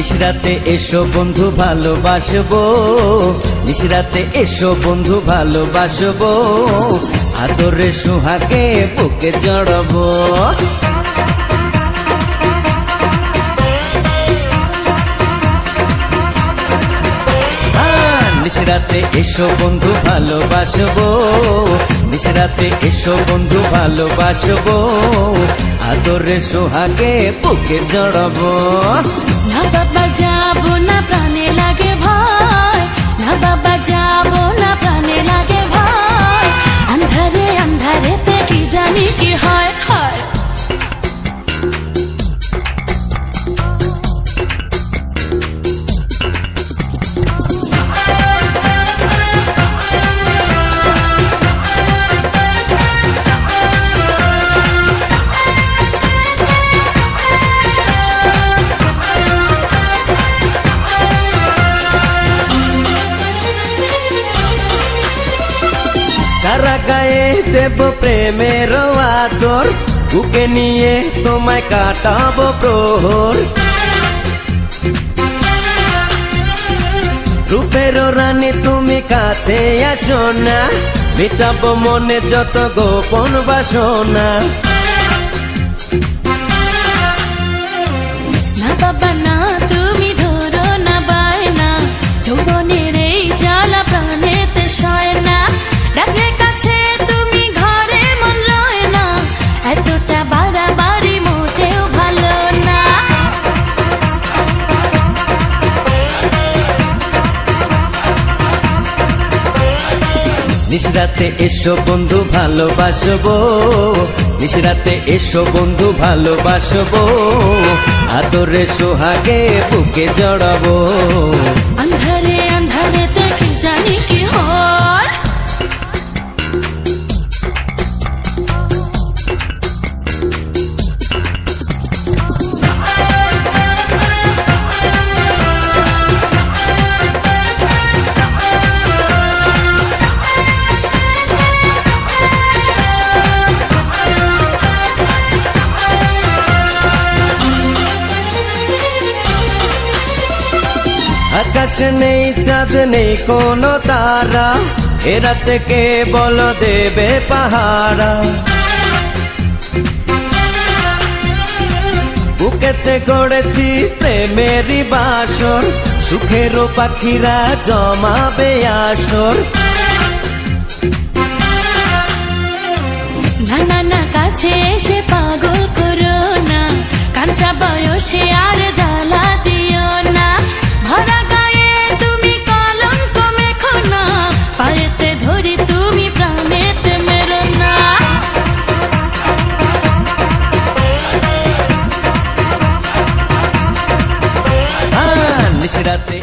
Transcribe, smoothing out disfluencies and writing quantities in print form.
নিশরাতে এসো বন্ধু ভালোবাসবো, নিশরাতে এসো বন্ধু ভালোবাসবো, আদরে সোহাগে বুকে জড়াবো। নিশরাতে এসো বন্ধু ভালোবাসবো, নিশরাতে এসো বন্ধু ভালোবাসবো, আদরে সোহাগে বুকে জড়াবো। না বাবা যাবো না, প্রাণে লাগে ভয়, না বাবা যাবো না, প্রাণে লাগে ভয়, আন্ধারে আন্ধারেতে কি জানি কি হয় হয়। সারা গায়ে দেব প্রেমের আদর, বুকে নিয়ে তোমায় কাটাবো প্রহর। রূপের রানী তুমি কাছে আসো না, মেটাবো মনে যত গোপন বাসনা। না বাবা না, তুমি ধরো না বায়না, যৌবনের এই জ্বালা প্রাণেতে সয় না, ডাকলে কাছে তুমি ঘরে মন লয় না, এতটা বাড়াবাড়ি মোটেও ভালো না। নিশরাতে এসো বন্ধু ভালোবাসবো, নিশরাতে এসো বন্ধু ভালোবাসবো, আদরে সোহাগে বুকে জড়াবো। আন্ধারে আন্ধারেতে কি জানি কি হয়। আকাশ নেই, চাঁদ নেই কোনো তারা, এ রাতে কে বল দেবে পাহারা। বুকেতে গড়েছি প্রেমেরই বাসর, সুখেরও পাখিরা জমাবে আসর। না না না, কাছে এসে পাগল করো না, কাঁচা বয়সে আর জ্বালা দিও না, ভরা গায়ে তুমি কলঙ্ক মেখো না, পায়েতে ধরি তুমি প্রাণেতে মেরো না। নিশরাতে